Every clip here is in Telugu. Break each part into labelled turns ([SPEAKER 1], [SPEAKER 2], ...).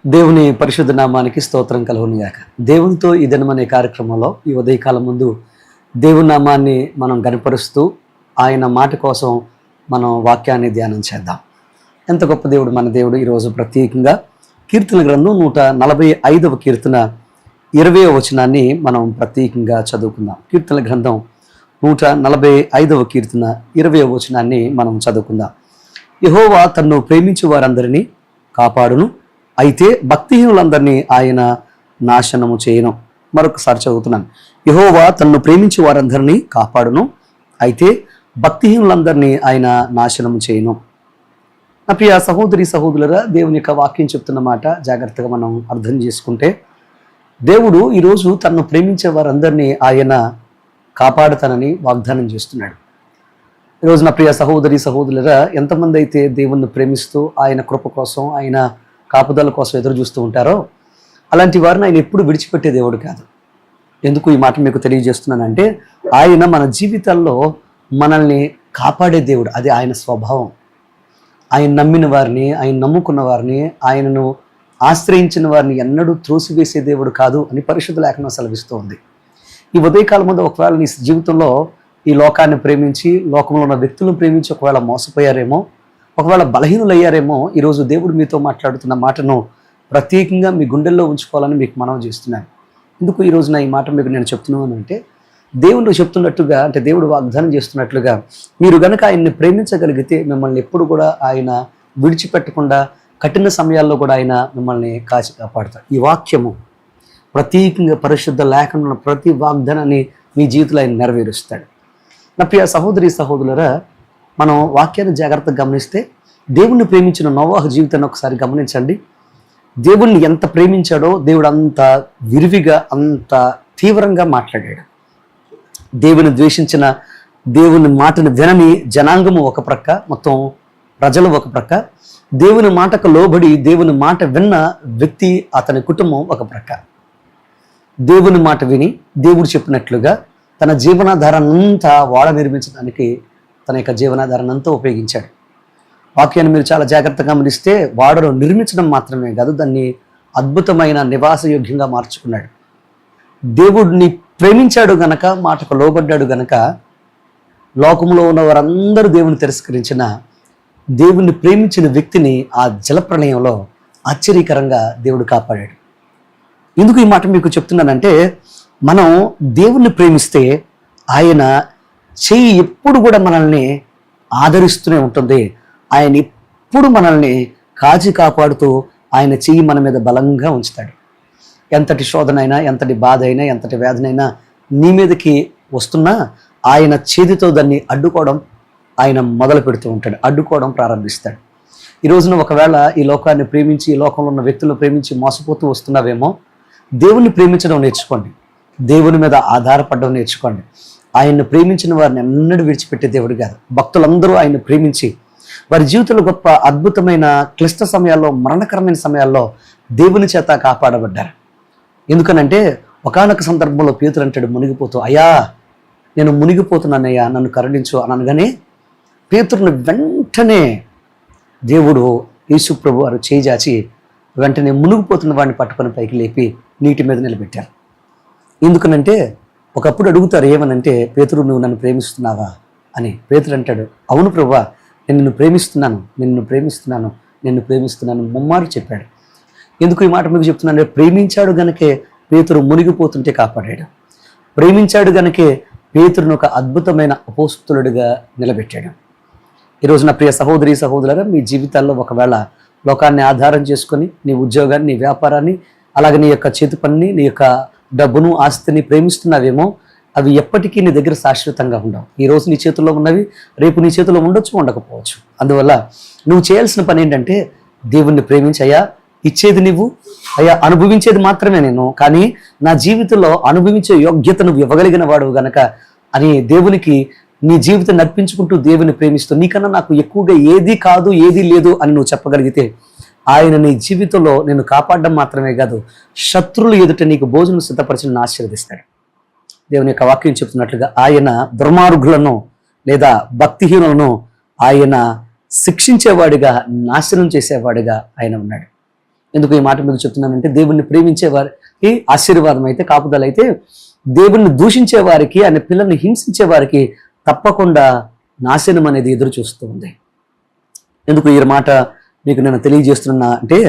[SPEAKER 1] దేవుని పరిశుద్ధ నామానికి స్తోత్రం కలుగునుగాక. దేవునితో ఈ దినమనే కార్యక్రమంలో ఈ ఉదయకాలం ముందు దేవుని నామాన్ని మనం గనపరుస్తూ ఆయన మాట కోసం మనం వాక్యాన్ని ధ్యానం చేద్దాం. ఎంత గొప్ప దేవుడు మన దేవుడు. ఈరోజు ప్రత్యేకంగా కీర్తన గ్రంథం 145వ కీర్తన 20వ వచనాన్ని మనం ప్రత్యేకంగా చదువుకుందాం. కీర్తన గ్రంథం 145వ కీర్తన 20వ వచనాన్ని మనం చదువుకుందాం. యెహోవా తన్ను ప్రేమించే వారందరినీ కాపాడును, అయితే భక్తిహీనులందరినీ ఆయన నాశనము చేయను. మరొకసారి చదువుతున్నాను. యెహోవా తన్ను ప్రేమించే వారందరినీ కాపాడును, అయితే భక్తిహీనులందరినీ ఆయన నాశనము చేయను. నా ప్రియ సహోదరి సహోదరులారా, దేవుని యొక్క వాక్యం చెప్తున్న మాట జాగ్రత్తగా మనం అర్థం చేసుకుంటే, దేవుడు ఈరోజు తన్ను ప్రేమించే వారందరినీ ఆయన కాపాడుతానని వాగ్దానం చేస్తున్నాడు. ఈరోజు నా ప్రియ సహోదరి సహోదరులారా, ఎంతమంది అయితే దేవుణ్ణి ప్రేమిస్తూ ఆయన కృప కోసం, ఆయన కాపుదల కోసం ఎదురు చూస్తూ ఉంటారో, అలాంటి వారిని ఆయన ఎప్పుడు విడిచిపెట్టే దేవుడు కాదు. ఎందుకు ఈ మాట మీకు తెలియజేస్తున్నానంటే, ఆయన మన జీవితాల్లో మనల్ని కాపాడే దేవుడు. అది ఆయన స్వభావం. ఆయన నమ్మిన వారిని, ఆయన నమ్ముకున్న వారిని, ఆయనను ఆశ్రయించిన వారిని ఎన్నడూ త్రోసివేసే దేవుడు కాదు అని పరిశుద్ధ లేఖనం సెలవిస్తూ ఉంది. ఈ ఉదయకాలం ముందు ఒకవేళ నీ జీవితంలో ఈ లోకాన్ని ప్రేమించి, లోకంలో ఉన్న వ్యక్తులను ప్రేమించి ఒకవేళ మోసపోయారేమో, ఒకవేళ బలహీనులయ్యారేమో, ఈరోజు దేవుడు మీతో మాట్లాడుతున్న మాటను ప్రత్యేకంగా మీ గుండెల్లో ఉంచుకోవాలని మీకు మనవి చేస్తున్నాను. ఎందుకు ఈరోజు ఈ మాట మీకు నేను చెప్తున్నాను అంటే, దేవుడు చెప్తున్నట్టుగా, అంటే దేవుడు వాగ్దానం చేస్తున్నట్లుగా, మీరు గనక ఆయన్ని ప్రేమించగలిగితే మిమ్మల్ని ఎప్పుడు కూడా ఆయన విడిచిపెట్టకుండా, కఠిన సమయాల్లో కూడా ఆయన మిమ్మల్ని కాచి కాపాడుతాడు. ఈ వాక్యము ప్రత్యేకంగా పరిశుద్ధ లేఖనంలో ప్రతి వాగ్దానాన్ని మీ జీవితంలో ఆయన నెరవేరుస్తాడు. నా ప్రియ సహోదరి సహోదరులారా, మనం వాక్యాన్ని జాగ్రత్తగా గమనిస్తే, దేవుణ్ణి ప్రేమించిన నోవాహు జీవితాన్ని ఒకసారి గమనించండి. దేవుణ్ణి ఎంత ప్రేమించాడో దేవుడు అంత విరివిగా, అంత తీవ్రంగా మాట్లాడాడు. దేవుని ద్వేషించిన, దేవుని మాటను వినని జనాంగము ఒక ప్రక్క, మొత్తం ప్రజలు ఒక ప్రక్క, దేవుని మాటకు లోబడి దేవుని మాట విన్న వ్యక్తి, అతని కుటుంబం ఒక ప్రక్క. దేవుని మాట విని దేవుడు చెప్పినట్లుగా తన జీవనాధారాన్నంతా వాడ నిర్మించడానికి తన యొక్క జీవనాధారాన్నంతా ఉపయోగించాడు. వాక్యాన్ని మీరు చాలా జాగ్రత్తగా గమనిస్తే, వాడను నిర్మించడం మాత్రమే కాదు, దాన్ని అద్భుతమైన నివాసయోగ్యంగా మార్చుకున్నాడు. దేవుడిని ప్రేమించాడు గనక, మాటకు లోబడ్డాడు గనక, లోకంలో ఉన్న వారందరూ దేవుని తిరస్కరించిన, దేవుణ్ణి ప్రేమించిన వ్యక్తిని ఆ జలప్రళయంలో ఆశ్చర్యకరంగా దేవుడు కాపాడాడు. ఎందుకు ఈ మాట మీకు చెప్తున్నానంటే, మనం దేవుణ్ణి ప్రేమిస్తే ఆయన చెయ్యి ఎప్పుడు కూడా మనల్ని ఆదరిస్తూనే ఉంటుంది. ఆయన ఎప్పుడు మనల్ని కాచి కాపాడుతూ ఆయన చెయ్యి మన మీద బలంగా ఉంచుతాడు. ఎంతటి శోధనైనా, ఎంతటి బాధ అయినా, ఎంతటి వేదనైనా నీ మీదకి వస్తున్నా ఆయన చేతితో దాన్ని అడ్డుకోవడం ఆయన మొదలు పెడుతూ ఉంటాడు, అడ్డుకోవడం ప్రారంభిస్తాడు. ఈ రోజున ఒకవేళ ఈ లోకాన్ని ప్రేమించి, ఈ లోకంలో ఉన్న వ్యక్తులను ప్రేమించి మోసపోతూ వస్తున్నావేమో, దేవుణ్ణి ప్రేమించడం నేర్చుకోండి, దేవుని మీద ఆధారపడడం నేర్చుకోండి. ఆయన్ని ప్రేమించిన వారిని ఎన్నడూ విడిచిపెట్టే దేవుడు కాదు. భక్తులందరూ ఆయన్ని ప్రేమించి వారి జీవితంలో గొప్ప అద్భుతమైన క్లిష్ట సమయాల్లో, మరణకరమైన సమయాల్లో దేవుని చేత కాపాడబడ్డారు. ఎందుకనంటే, ఒకానొక సందర్భంలో పేతురు అంటాడు మునిగిపోతూ, అయ్యా నేను మునిగిపోతున్నానయ్యా, నన్ను కరుణించు అని అనగానే, పేతురుని వెంటనే దేవుడు యేసు ప్రభు వారు చేజాచి వెంటనే మునిగిపోతున్న వాడిని పట్టుకొని పైకి లేపి నీటి మీద నిలబెట్టారు. ఎందుకనంటే, ఒకప్పుడు అడుగుతారు ఏమనంటే, పేతురు నువ్వు నన్ను ప్రేమిస్తున్నావా అని. పేతురు అంటాడు, అవును ప్రభువా, నేను నిన్ను ప్రేమిస్తున్నాను, నిన్ను ప్రేమిస్తున్నాను ముమ్మారు చెప్పాడు. ఎందుకు ఈ మాట మీకు చెప్తున్నానంటే, ప్రేమించాడు గనకే పేతురు మునిగిపోతుంటే కాపాడాడు. ప్రేమించాడు గనకే పేతురును ఒక అద్భుతమైన అపోస్తలుడిగా నిలబెట్టాడు. ఈరోజు నా ప్రియ సహోదరి సహోదరులారా, మీ జీవితాల్లో ఒకవేళ లోకాన్ని ఆధారం చేసుకొని నీ ఉద్యోగాన్ని, నీ వ్యాపారాన్ని, అలాగే నీ యొక్క చేతి పనిని, నీ యొక్క డబ్బును, ఆస్తిని ప్రేమిస్తున్నావేమో, అవి ఎప్పటికీ నీ దగ్గర శాశ్వతంగా ఉండవు. ఈరోజు నీ చేతుల్లో ఉన్నవి రేపు నీ చేతిలో ఉండొచ్చు, ఉండకపోవచ్చు. అందువల్ల నువ్వు చేయాల్సిన పని ఏంటంటే, దేవుణ్ణి ప్రేమించి, అయ్యా ఇచ్చేది నువ్వు, అయ్యా అనుభవించేది మాత్రమే నేను, కానీ నా జీవితంలో అనుభవించే యోగ్యత నువ్వు ఇవ్వగలిగిన వాడువు గనక అని దేవునికి నీ జీవితం నడిపించుకుంటూ దేవుని ప్రేమిస్తూ, నీకన్నా నాకు ఎక్కువగా ఏది కాదు, ఏది లేదు అని నువ్వు చెప్పగలిగితే, ఆయన నీ జీవితంలో నేను కాపాడడం మాత్రమే కాదు, శత్రువులు ఎదుట నీకు భోజనం సిద్ధపరిచి ఆశీర్వదిస్తాడు. దేవుని యొక్క వాక్యం చెప్తున్నట్లుగా, ఆయన దుర్మార్గులను లేదా భక్తిహీనులను ఆయన శిక్షించేవాడిగా, నాశనం చేసేవాడిగా ఆయన ఉన్నాడు. ఎందుకు ఈ మాట మీకు చెప్తున్నానంటే, దేవుణ్ణి ప్రేమించే వారికి ఆశీర్వాదం అయితే, కాపుదల అయితే, దేవుణ్ణి దూషించే వారికి, ఆయన పిల్లల్ని హింసించే వారికి తప్పకుండా నాశనం అనేది ఎదురు చూస్తూ ఉంది. ఎందుకు ఈ మాట మీకు నేను తెలియజేస్తున్నా అంటే,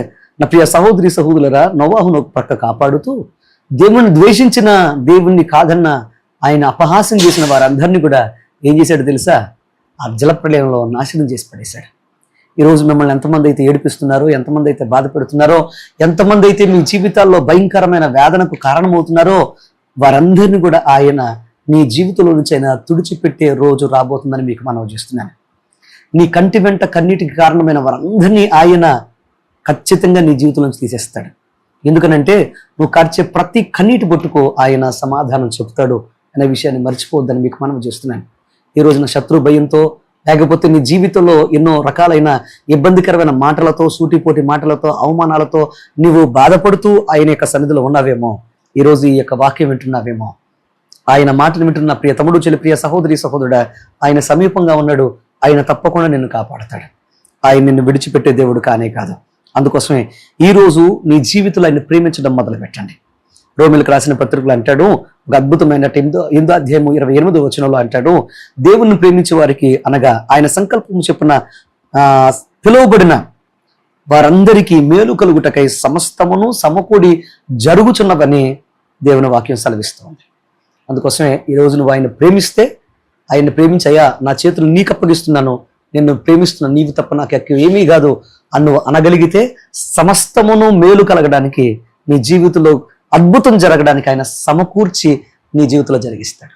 [SPEAKER 1] నా ప్రియ సహోదరి సహోదరులరా, నోవాహును ఒక పక్క కాపాడుతూ, దేవుణ్ణి ద్వేషించిన, దేవుణ్ణి కాదన్న, ఆయన అపహాసం చేసిన వారందరినీ కూడా ఏం చేశాడు తెలుసా? ఆ జలప్రలయంలో నాశనం చేసి పడేశాడు. ఈరోజు మిమ్మల్ని ఎంతమంది అయితే ఏడిపిస్తున్నారో, ఎంతమంది అయితే బాధపెడుతున్నారో, ఎంతమంది అయితే మీ జీవితాల్లో భయంకరమైన వేదనకు కారణమవుతున్నారో, వారందరినీ కూడా ఆయన నీ జీవితంలో నుంచి ఆయన తుడిచిపెట్టే రోజు రాబోతుందని మీకు మనవి చేస్తున్నాను. నీ కంటి వెంట కన్నీటికి కారణమైన వారందరినీ ఆయన ఖచ్చితంగా నీ జీవితం నుంచి తీసేస్తాడు. ఎందుకనంటే, నువ్వు కార్చే ప్రతి కన్నీటి బొట్టుకు ఆయన సమాధానం చెప్తాడు అనే విషయాన్ని మర్చిపోవద్దని మీకు మనవి చేస్తున్నాను. ఈ రోజున శత్రు భయంతో, లేకపోతే నీ జీవితంలో ఎన్నో రకాలైన ఇబ్బందికరమైన మాటలతో, సూటిపోటి మాటలతో, అవమానాలతో నువ్వు బాధపడుతూ ఆయన యొక్క సన్నిధిలో ఉన్నావేమో. ఈరోజు ఈ యొక్క వాక్యం వింటున్నావేమో. ఆయన మాటలు వింటున్న ప్రియ తమ్ముడు, చెల్లి, ప్రియ సహోదరి సహోదరుడా, ఆయన సమీపంగా ఉన్నాడు. ఆయన తప్పకుండా నిన్ను కాపాడతాడు. ఆయన నిన్ను విడిచిపెట్టే దేవుడు కానే కాదు. అందుకోసమే ఈరోజు నీ జీవితంలో ఆయన ప్రేమించడం మొదలు పెట్టండి. రోమిలకు రాసిన పత్రికలు అంటాడు, ఒక అద్భుతమైన 8వ అధ్యాయము 28వ వచనంలో అంటాడు, దేవుణ్ణి ప్రేమించే వారికి, అనగా ఆయన సంకల్పం చెప్పున పిలువబడిన వారందరికీ మేలు కలుగుటకై సమస్తమును సమకూడి జరుగుచున్నదని దేవుని వాక్యం సెలవిస్తుంది. అందుకోసమే ఈరోజు నువ్వు ఆయన ప్రేమిస్తే, ఆయన్ని ప్రేమించయ్యా, నా చేతులు నీకు అప్పగిస్తున్నాను, నిన్ను ప్రేమిస్తున్నాను, నీవు తప్ప నాకు ఎక్కువ ఏమీ కాదు అన్ను అనగలిగితే, సమస్తమును మేలు కలగడానికి, నీ జీవితంలో అద్భుతం జరగడానికి ఆయన సమకూర్చి నీ జీవితంలో జరిగిస్తాడు.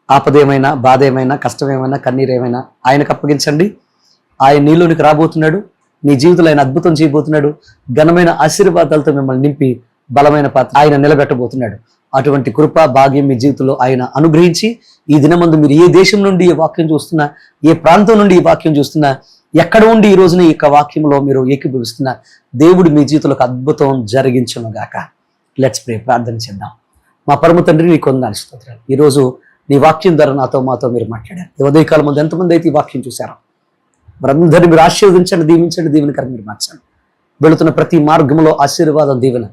[SPEAKER 1] ఆపదేమైనా, బాధ ఏమైనా, కష్టమేమైనా, కన్నీరేమైనా ఆయనకు అప్పగించండి. ఆయన నీలోనికి రాబోతున్నాడు. నీ జీవితంలో ఆయన అద్భుతం చేయబోతున్నాడు. ఘనమైన ఆశీర్వాదాలతో మిమ్మల్ని నింపి బలమైన పాత్ర ఆయన నిలబెట్టబోతున్నాడు. అటువంటి కృప భాగ్యం మీ జీవితంలో ఆయన అనుగ్రహించి, ఈ దినమందు మీరు ఏ దేశం నుండి ఈ వాక్యం చూస్తున్నా, ఏ ప్రాంతం నుండి ఈ వాక్యం చూస్తున్నా, ఎక్కడ ఉండి ఈ రోజున ఈ యొక్క వాక్యంలో మీరు ఏకీభవిస్తున్నా, దేవుడు మీ జీవితంలో ఒక అద్భుతం జరిగించునుగాక. Let's pray. ప్రార్థన చేద్దాం. మా పరమ తండ్రి, నీ కొందనాలు స్తోత్రాలు. ఈరోజు నీ వాక్యం ద్వారా మాతో మీరు మాట్లాడారు. ఈ ఉదయకాలం ముందు ఎంతమంది అయితే ఈ వాక్యం చూశారో వారందరినీ మీరు ఆశీర్వదించండి, దీవించండి, దీవెనకరం మీరు మార్చండి. వెళుతున్న ప్రతి మార్గంలో ఆశీర్వాదం, దీవెన,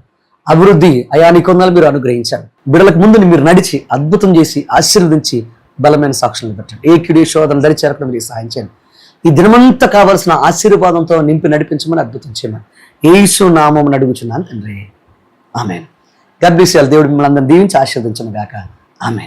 [SPEAKER 1] అభివృద్ధి అయా నీ కొందనాలు మీరు అనుగ్రహించండి. బిడ్డలకు ముందు మీరు నడిచి అద్భుతం చేసి ఆశీర్వదించి బలమైన సాక్షులను పెట్టండి. ఏ కిడి శోధన దరి చేరకుండా మీరు సహాయం చేయండి. ఈ దినమంతా కావలసిన ఆశీర్వాదంతో నింపి నడిపించమని, అద్భుతం చేయమని యేసు నామమున అడుగుచున్నాను తండ్రి. ఆమేన్. God bless you all. దేవుడు మిమ్మల్ని అందరిని దీవించి ఆశీర్వదించును గాక. ఆమేన్.